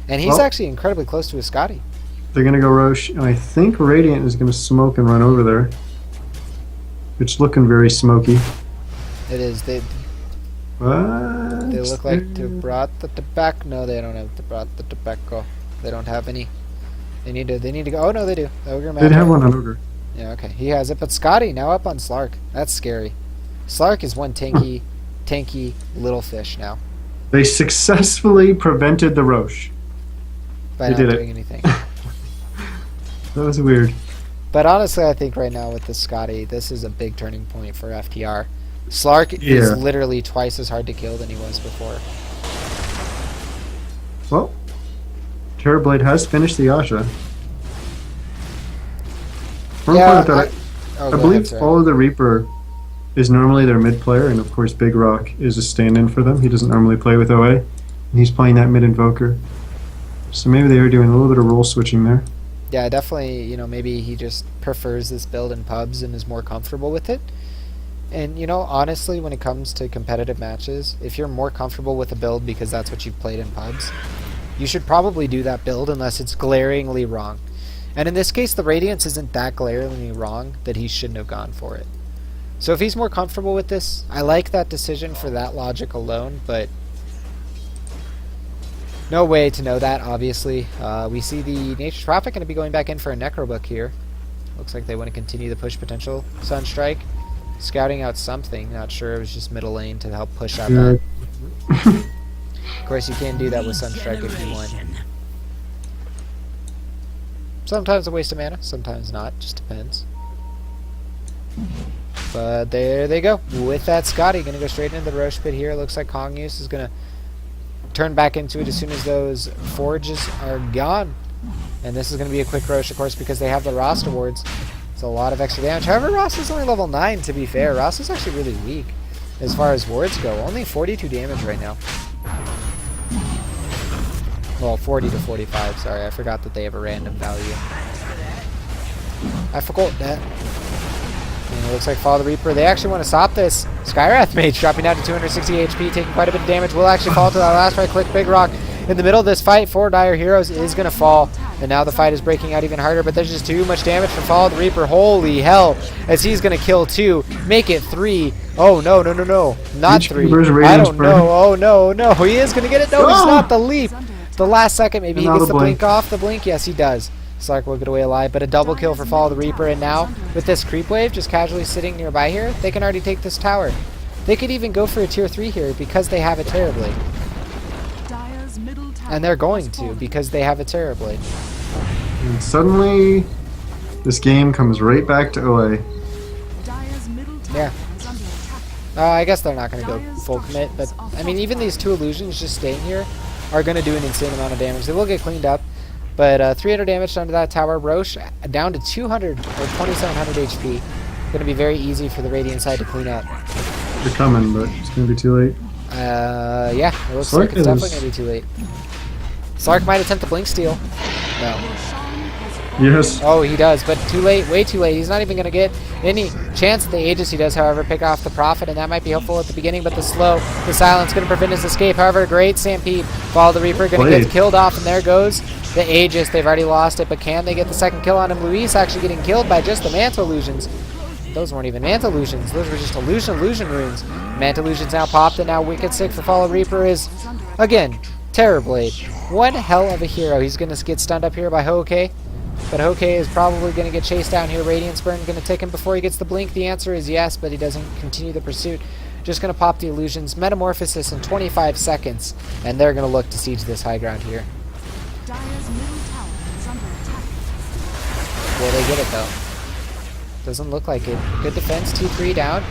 And he's Well- actually incredibly close to his Scotty. They're going to go Roche, and I think Radiant is going to smoke and run over there. It's looking very smoky. It is. They What? look like they brought the tobacco. No, they don't have brought the tobacco. They don't have any. They need to go. Oh no, they do. Ogre They'd have one on Ogre. Yeah, okay. He has it, but Scotty now up on Slark. That's scary. Slark is one tanky little fish now. They successfully prevented the Roche. By They not did it. doing anything. That was weird. But honestly, I think right now with the Scotty, this is a big turning point for FTR. Slark Yeah. is literally twice as hard to kill than he was before. Well, Terrorblade has finished the Yasha. More Yeah, important that oh, I go believe ahead, sorry. Follow the Reaper is normally their mid player, and of course Big Rock is a stand-in for them. He doesn't normally play with OA, and he's playing that mid invoker. So maybe they are doing a little bit of role switching there. Yeah, definitely, maybe he just prefers this build in pubs and is more comfortable with it. And, honestly, when it comes to competitive matches, if you're more comfortable with a build because that's what you've played in pubs, you should probably do that build unless it's glaringly wrong. And in this case, the Radiance isn't that glaringly wrong that he shouldn't have gone for it. So if he's more comfortable with this, I like that decision for that logic alone, but no way to know that, obviously. We see the Nature's Prophet going to be going back in for a Necrobook here. Looks like they want to continue the push potential. Sunstrike, scouting out something. Not sure, it was just middle lane to help push out that. Of course, you can do that with Sunstrike if you want. Sometimes a waste of mana, sometimes not. Just depends. But there they go. With that, Scotty going to go straight into the Roche pit here. Looks like Kong Use is going to turn back into it as soon as those forages are gone. And this is going to be a quick Roche, of course, because they have the Rost awards. It's a lot of extra damage. However, Rost is only level 9, to be fair. Rost is actually really weak as far as wards go. Only 42 damage right now. Well, 40 to 45, sorry. I forgot that they have a random value. I forgot that. And it looks like Follow the Reaper. They actually want to stop this. Skywrath Mage dropping down to 260 HP, taking quite a bit of damage. Will actually fall to that last right click. Big Rock in the middle of this fight for Dire Heroes is going to fall. And now the fight is breaking out even harder, but there's just too much damage for Follow the Reaper. Holy hell, as he's going to kill 2. Make it 3. Oh, no. Not 3. I don't know. Oh, no. He is going to get it. No, he's not. The leap. The last second, maybe he gets the blink off. The blink, yes, he does. Slark will get away alive, but a double kill for Follow the Reaper, and now, with this creep wave just casually sitting nearby here, they can already take this tower. They could even go for a tier 3 here because they have it terribly. And they're going to because they have it terribly. And suddenly, This game comes right back to OA. Dire's middle tower Yeah. is under attack. I guess they're not going to go full commit, but I mean, even these 2 illusions just staying here are going to do an insane amount of damage. They will get cleaned up, but 300 damage under that tower. Roche down to 200 or 2700 HP. Going to be very easy for the Radiant side to clean up. They're coming, but it's gonna be too late. Yeah, it looks Slark like it's definitely is- going to be too late. Slark might attempt the blink steal. No. Yes. Oh, he does, but too late, way too late. He's not even going to get any chance at the Aegis. He does, however, pick off the Prophet, and that might be helpful at the beginning, but the silence going to prevent his escape. However, great Stampede. Follow the Reaper, going to get killed off, and there goes the Aegis. They've already lost it, but can they get the second kill on him? Luis actually getting killed by just the Mantle Illusions. Those weren't even Mantle Illusions. Those were just illusion runes. Mantle Illusions now popped, and now Wicked Sick for Follow Reaper is, again, Terrorblade. One hell of a hero. He's going to get stunned up here by Hoke. But Hoke is probably going to get chased down here. Radiance Burn going to take him before he gets the blink. The answer is yes, but he doesn't continue the pursuit. Just going to pop the illusions. Metamorphosis in 25 seconds. And they're going to look to siege this high ground here. Dire's middle tower is under attack. Will they get it though? Doesn't look like it. Good defense. T3 down.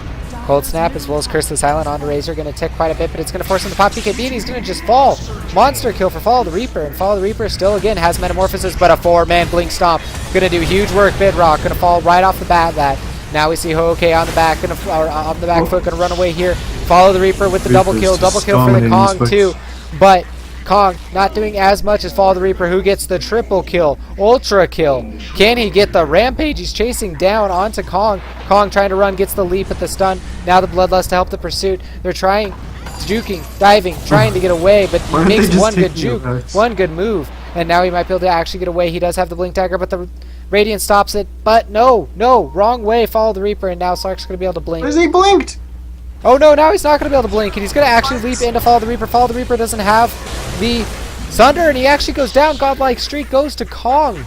Cold Snap as well as Curse the Silent onto Razor. Going to tick quite a bit, but it's going to force him to pop BKB, and he's going to just fall. Monster kill for Follow the Reaper, and Follow the Reaper still again has Metamorphosis, but a 4-man Blink Stomp. Going to do huge work. Bedrock going to fall right off the bat. That now we see Hoke on the back, on the back foot, going to run away here. Follow the Reaper with the double kill for the Kong too, but Kong not doing as much as Follow the Reaper, who gets the triple kill, ultra kill. Can he get the Rampage? He's chasing down onto Kong. Kong trying to run, gets the leap at the stun. Now the Bloodlust to help the pursuit. They're trying, juking, diving, trying to get away, but he makes one good juke, one good move, and now he might be able to actually get away. He does have the Blink Dagger, but the Radiant stops it. But no, wrong way. Follow the Reaper, and now Slark's going to be able to blink. Where's he blinked? Oh no, now he's not going to be able to blink, and he's going to actually leap into Follow the Reaper. Follow the Reaper doesn't have the Sunder, and he actually goes down. Godlike Streak goes to Kong.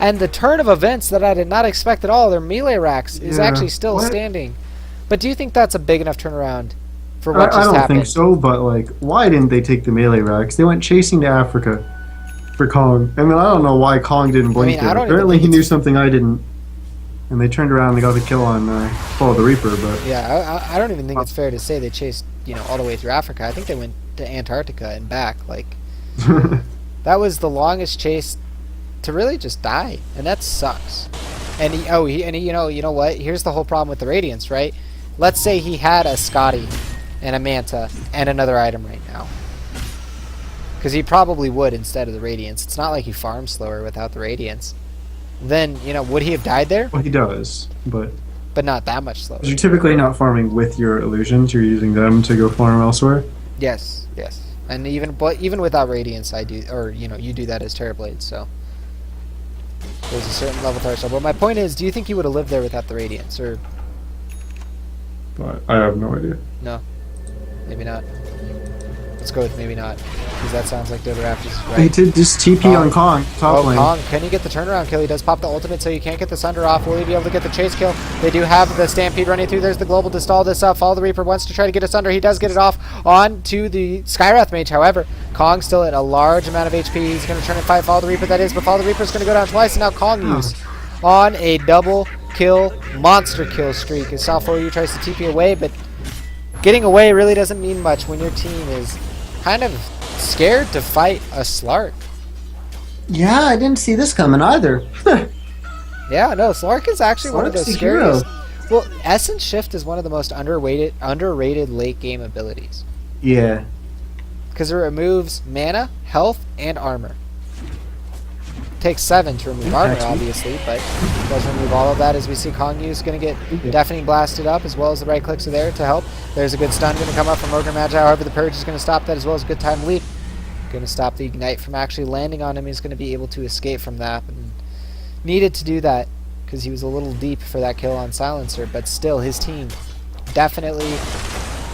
And the turn of events that I did not expect at all, their melee racks, is actually still standing. But do you think that's a big enough turnaround for what just happened? I don't think so, but like, why didn't they take the melee racks? They went chasing to Africa for Kong. I mean, I don't know why Kong didn't blink there. Apparently he knew something I didn't. And they turned around and they got the kill on Follow the Reaper, but... Yeah, I don't even think it's fair to say they chased, all the way through Africa. I think they went to Antarctica and back. Like, that was the longest chase to really just die, and that sucks. And you know what? Here's the whole problem with the Radiance, right? Let's say he had a Scotty and a Manta and another item right now, because he probably would instead of the Radiance. It's not like he farms slower without the Radiance. Then would he have died there? Well, he does, but not that much slower. You're typically not farming with your illusions. You're using them to go farm elsewhere. Yes. And even without Radiance, I do, or you do that as Terrorblade. So there's a certain level threshold. But my point is, do you think he would have lived there without the Radiance, or? But I have no idea. No, maybe not. Let's go with maybe not, because that sounds like the other RaptorZ is right. He did just TP on Kong, top lane. Kong, can he get the turnaround kill? He does pop the ultimate, so you can't get the Sunder off. Will he be able to get the chase kill? They do have the Stampede running through. There's the Global to stall this up. Follow the Reaper wants to try to get a Sunder. He does get it off on to the Skywrath Mage. However, Kong still at a large amount of HP. He's going to turn and fight Follow the Reaper, that is, but Follow the Reaper is going to go down twice, and now Kong used on a double kill, monster kill streak. As Salfoyu tries to TP away, but getting away really doesn't mean much when your team is kind of scared to fight a Slark. Yeah, I didn't see this coming either. Yeah, no, Slark is actually one of the Slark's the scariest. Well, Essence Shift is one of the most underrated late game abilities, Yeah. because it removes mana, health, and armor. Takes 7 to remove armor, obviously, but it does remove all of that. As we see, Kong Yu's going to get Deafening Blasted up, as well as the right clicks are there to help. There's a good stun going to come up from Ogre Magi. However, the Purge is going to stop that, as well as a good time leap. Going to stop the Ignite from actually landing on him. He's going to be able to escape from that. And needed to do that, because he was a little deep for that kill on Silencer, but still, his team definitely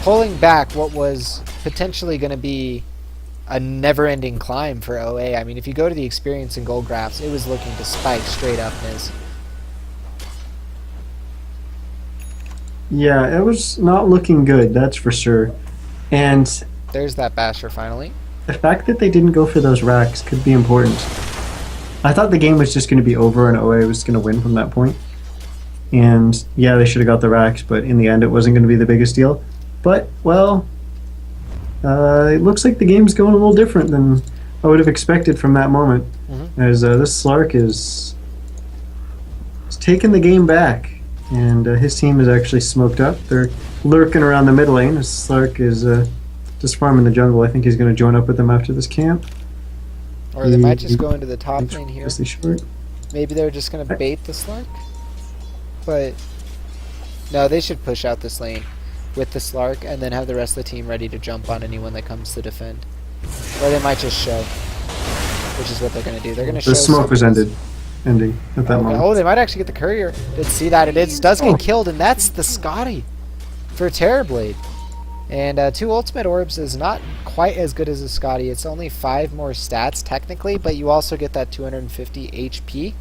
pulling back what was potentially going to be a never-ending climb for OA. I mean, if you go to the experience and gold graphs, it was looking to spike straight up, Miz. Yeah, it was not looking good, that's for sure. And There's that Basher finally. the fact that they didn't go for those racks could be important. I thought the game was just going to be over and OA was going to win from that point. And yeah, they should have got the racks, but in the end, it wasn't going to be the biggest deal. But well, it looks like the game's going a little different than I would have expected from that moment. As this Slark is taking the game back, and his team is actually smoked up. They're lurking around the mid lane. As Slark is just farming the jungle. I think he's going to join up with them after this camp. Or they might just go into the top lane here. Short. Maybe they're just going to bait the Slark. But no, they should push out this lane with the Slark and then have the rest of the team ready to jump on anyone that comes to defend. Or they might just show, which is what they're going to do. They're going to show. The smoke was ending at that moment. Oh, they might actually get the courier. Did see that it does get killed, and that's the Scotty for Terrorblade. And 2 ultimate orbs is not quite as good as a Scotty. It's only 5 more stats technically, but you also get that 250 HP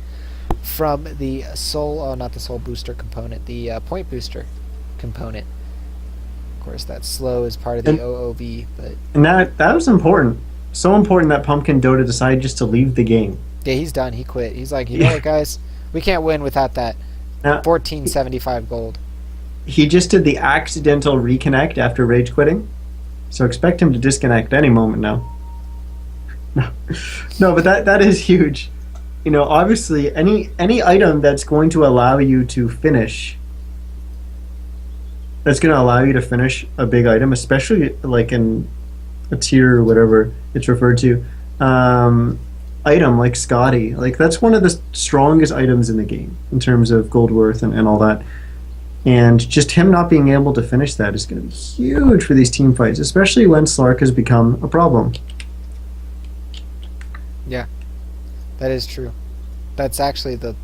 from the soul, not the soul booster component, the point booster component. Of course, that slow is part of the OOV, but and that was important. So important that Pumpkin Dota decided just to leave the game. yeah, he's done. He quit. He's like, you know what, guys, we can't win without that 1475 gold. He just did the accidental reconnect after rage quitting, so expect him to disconnect any moment now. No, but that is huge. You know, obviously, any item that's going to allow you to finish, that's going to allow you to finish a big item, especially like in a tier or whatever it's referred to, item like Scotty, like that's one of the strongest items in the game in terms of gold worth and all that. And just him not being able to finish that is going to be huge for these team fights, especially when Slark has become a problem. Yeah, that is true. That's actually the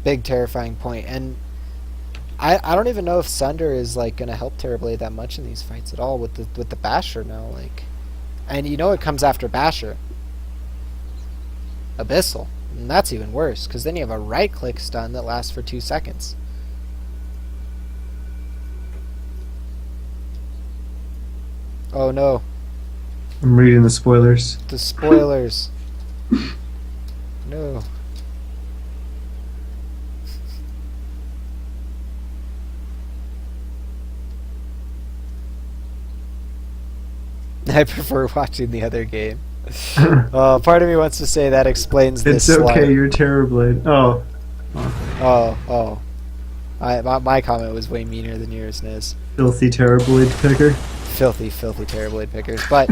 big terrifying point. And I don't even know if Sunder is like going to help Terrorblade that much in these fights at all with the Basher now. Like, and you know it comes after Basher, Abyssal, and that's even worse because then you have a right-click stun that lasts for 2 seconds. Oh no. I'm reading the spoilers. The spoilers. No. I prefer watching the other game. Part of me wants to say that explains this. It's okay, slide. you're Terrorblade. Oh. My comment was way meaner than yours, Niz. Filthy Terrorblade picker. Filthy Terrorblade pickers. But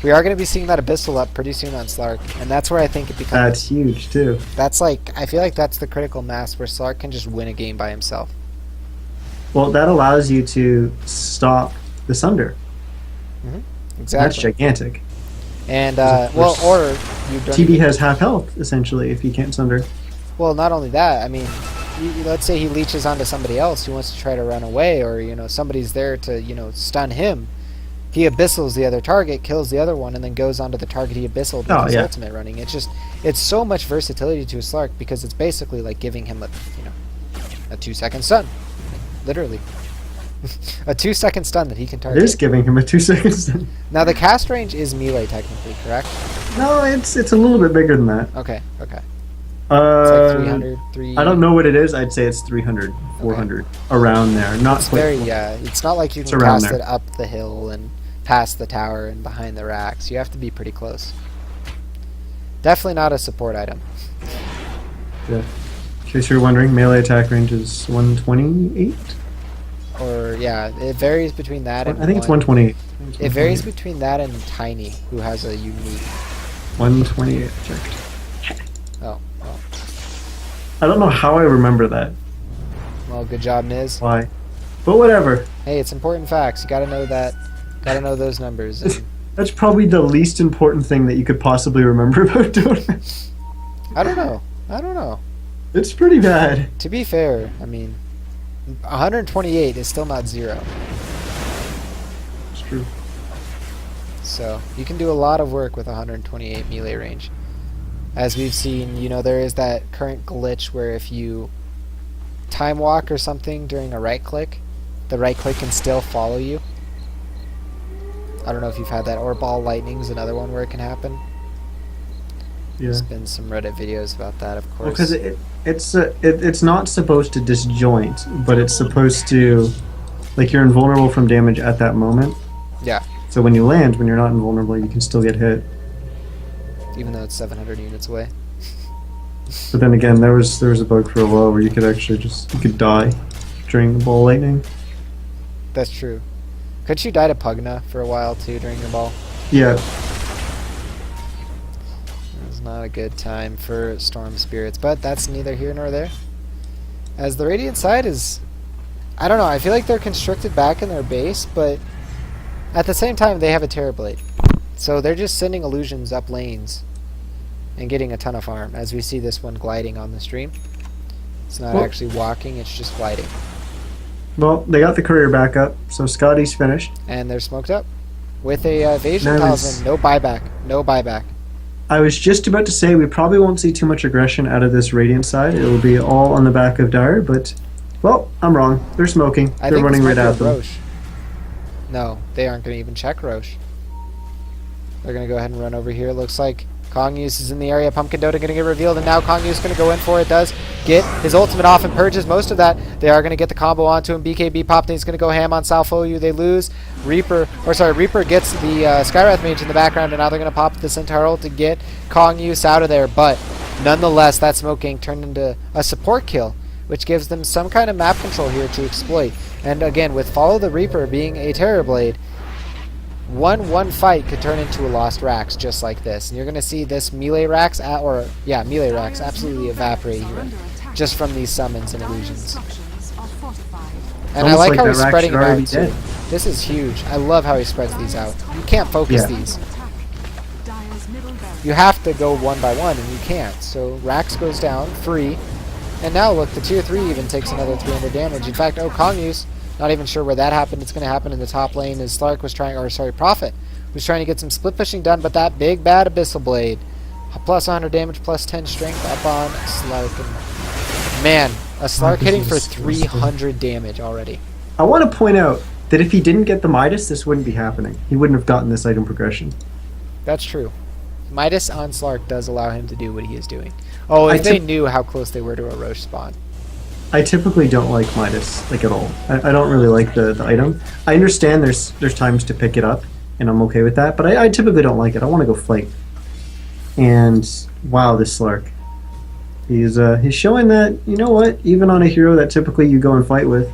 we are going to be seeing that Abyssal up pretty soon on Slark, and that's where I think it becomes... That's huge, too. That's like... I feel like that's the critical mass where Slark can just win a game by himself. Well, that allows you to stop the Sunder. Exactly. That's gigantic. And, well, or... you don't TB has half health, essentially, if he can't Sunder. Well, not only that, I mean... let's say he leeches onto somebody else who wants to try to run away, or, you know, somebody's there to, you know, stun him. He abyssals the other target, kills the other one, and then goes onto the target he abyssaled with his ultimate running. It's just, it's so much versatility to a Slark because it's basically like giving him a 2-second stun. Literally. A 2-second stun that he can target. It is giving him a 2-second stun. Now the cast range is melee technically, correct? No, it's a little bit bigger than that. Okay. It's like 300, I don't know what it is. I'd say it's 300, 400, around there. Not it's quite. it's not like you can cast it up the hill and past the tower and behind the racks. You have to be pretty close. Definitely not a support item. Yeah. In case you're wondering, melee attack range is 128? Or, yeah, it varies between that and... I think it's 128. It varies between that and Tiny, who has a unique... 128, checked. Oh, well. I don't know how I remember that. Well, good job, Niz. Why? But whatever. Hey, it's important facts. You gotta know that. Gotta know those numbers. And That's probably the least important thing that you could possibly remember about Dota. I don't know. It's pretty bad. To be fair, I mean, 128 is still not 0. It's true. So, you can do a lot of work with 128 melee range. As we've seen, you know, there is that current glitch where if you time walk or something during a right click, the right click can still follow you. I don't know if you've had that, or ball lightning's another one where it can happen. Yeah. There's been some Reddit videos about that, of course. Because it's not supposed to disjoint, but it's supposed to, like, you're invulnerable from damage at that moment. Yeah, So when you land, when you're not invulnerable, you can still get hit. even though it's 700 units away. But then again, there was a bug for a while where you could actually you could die during the ball lightning. That's true. Couldn't you die to Pugna for a while too during your ball? Yeah. It was not a good time for Storm Spirits, but that's neither here nor there. As the Radiant side is, I don't know, I feel like they're constricted back in their base, but at the same time they have a Terrorblade. So they're just sending illusions up lanes and getting a ton of farm, as we see this one gliding on the stream. It's not Well- actually walking, it's just gliding. Well, they got the courier back up, so Scotty's finished. And they're smoked up. With a evasion That talisman, no buyback, no buyback. I was just about to say we probably won't see too much aggression out of this Radiant side. It will be all on the back of Dire, but, well, I'm wrong. They're smoking. I They're think running this right might be at them. Roche. No, they aren't going to even check Roche. They're going to go ahead and run over here. Looks like Kongyus is in the area. Pumpkin Dota going to get revealed, and now Kongyus is going to go in for it. Does get his ultimate off and purges most of that. They are going to get the combo onto him. BKB popped, and he's going to go ham on Salfoyu. They lose. Reaper gets the Skywrath Mage in the background, and now they're going to pop the Centaur ult to get Kongyus out of there. But nonetheless, that Smoke Gang turned into a support kill, which gives them some kind of map control here to exploit. And again, with Follow the Reaper being a Terrorblade, one fight could turn into a lost Rax just like this. And you're going to see this melee Rax, melee Rax absolutely evaporate here, just from these summons and illusions. Structures are fortified. And I almost like like how that he's Rax spreading should them already out be dead. too. This is huge. I love how he spreads these out. You can't focus Yeah. these. Attack. Dire's middle barracks. You have to go one by one, and you can't. So Rax goes down, free. And now look, the tier 3 even takes another 300 damage. In fact, Kongyus, not even sure where that happened. It's going to happen in the top lane as Slark was trying, Prophet was trying to get some split pushing done, but that big bad Abyssal Blade, plus 100 damage, plus 10 strength up on Slark. And man, a Slark this hitting is for disgusting. 300 damage already. I want to point out that if he didn't get the Midas, this wouldn't be happening. He wouldn't have gotten this item progression. That's true. Midas on Slark does allow him to do what he is doing. Oh, if they knew how close they were to a Roche spawn. I typically don't like Midas, like, at all. I don't really like the item. I understand there's times to pick it up, and I'm okay with that, but I typically don't like it. I want to go fight. And, wow, this Slark. He's showing that, you know what, even on a hero that typically you go and fight with,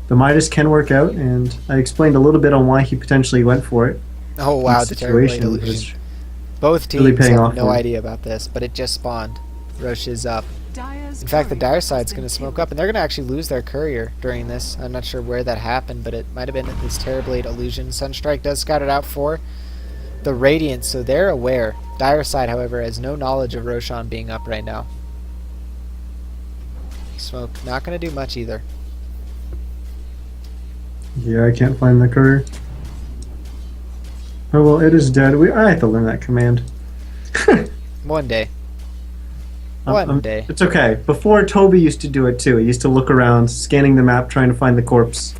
the Midas can work out, and I explained a little bit on why he potentially went for it. Oh wow, the Terrorblade Situation illusion. was Both really teams paying have off no for him. idea about this, but it just spawned. Roche is up. Dire's In fact, the courier Dire has side's been going to smoke killed. up, and they're going to actually lose their courier during this. I'm not sure where that happened, but it might have been this Terrorblade illusion. Sunstrike does scout it out for the Radiant, so they're aware. Dire side, however, has no knowledge of Roshan being up right now. Smoke not going to do much either. Yeah, I can't find the courier. Oh well, it is dead. I have to learn that command. One day. One day. It's okay. Before, Toby used to do it too. He used to look around, scanning the map, trying to find the corpse.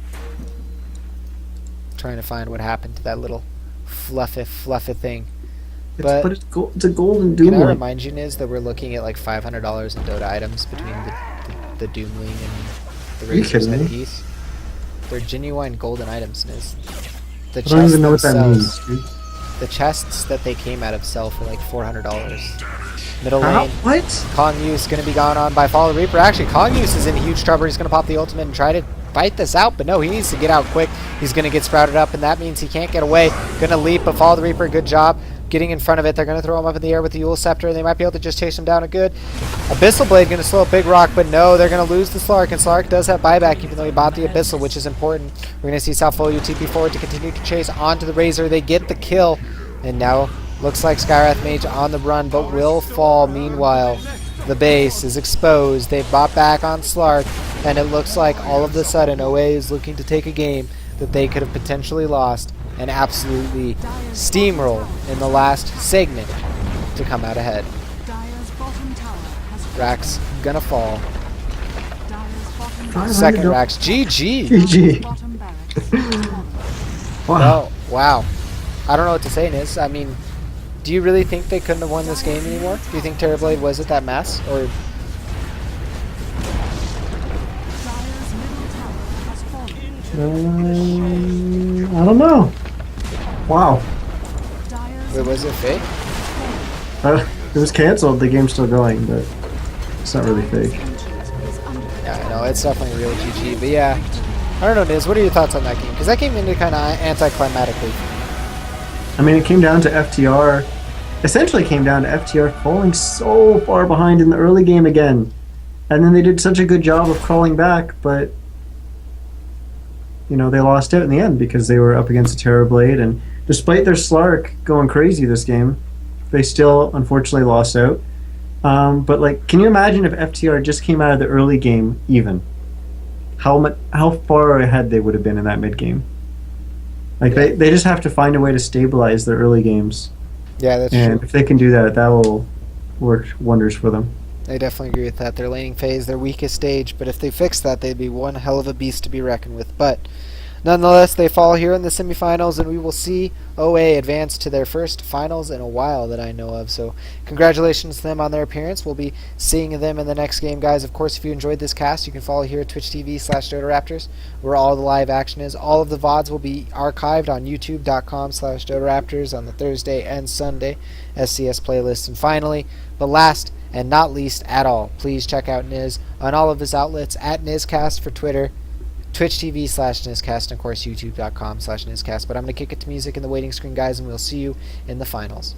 Trying to find what happened to that little fluffy thing. But it's a golden Can I Doom. remind you, Niz, that we're looking at like $500 in Dota items between the Doomling and the Are you Razor's kidding me? headpiece? They're genuine golden items, Niz. The I don't even know what that themselves- means. Dude. The chests that they came out of sell for like $400. Middle How? lane, What? Kongyus is going to be gone on by Follow the Reaper. Actually, Kongyus is in huge trouble. He's going to pop the ultimate and try to fight this out, but no, he needs to get out quick. He's going to get sprouted up, and that means he can't get away. Going to leap, but Follow the Reaper, good job getting in front of it. They're going to throw him up in the air with the Yule Scepter, and they might be able to just chase him down a good. Abyssal Blade going to slow up Big Rock, but no, they're going to lose the Slark, and Slark does have buyback, even though he bought the Abyssal, which is important. We're going to see Salfolio TP forward to continue to chase onto the Razor. They get the kill, and now looks like Skywrath Mage on the run, but will fall. Meanwhile, the base is exposed. They've bought back on Slark, and it looks like all of a sudden OA is looking to take a game that they could have potentially lost and absolutely steamroll in the last segment to come out ahead. Dire's bottom tower has fallen. Rax gonna fall. Dire's bottom Fine. Second go. Rax. GG! GG. bottom barracks has fallen. Wow. Oh, wow. I don't know what to say, Niz. I mean, Do you really think they couldn't have won this game anymore? Do you think Terrorblade was at that mass? Or Dire's middle tower has fallen. I don't know. Wow. Dire's wait, was it fake? It was canceled. The game's still going, but it's not really fake. is under Yeah, I know, it's definitely real GG. But yeah, I don't know, Niz, what are your thoughts on that game? Because that game ended kind of anticlimactically. I mean, it came down to FTR. Essentially, came down to FTR falling so far behind in the early game again, and then they did such a good job of crawling back, but you know they lost out in the end because they were up against a Terrorblade, and despite their Slark going crazy this game, they still unfortunately lost out. But like, can you imagine if FTR just came out of the early game even? How far ahead they would have been in that mid game? Like they just have to find a way to stabilize their early games. Yeah, that's And true. if they can do that, that will work wonders for them. I definitely agree with that. Their laning phase, their weakest stage, but if they fix that, they'd be one hell of a beast to be reckoned with. But nonetheless, they fall here in the semifinals, and we will see OA advance to their first finals in a while that I know of. So congratulations to them on their appearance. We'll be seeing them in the next game, guys. Of course, if you enjoyed this cast, you can follow here at twitch.tv/DotaRaptors, where all the live action is. All of the VODs will be archived on youtube.com/DotaRaptors on the Thursday and Sunday SCS playlists. And finally, but last and not least at all, please check out Niz on all of his outlets at Nizcast for Twitter, twitch.tv/Nizcast, and of course youtube.com/Nizcast. But I'm going to kick it to music in the waiting screen, guys, and we'll see you in the finals.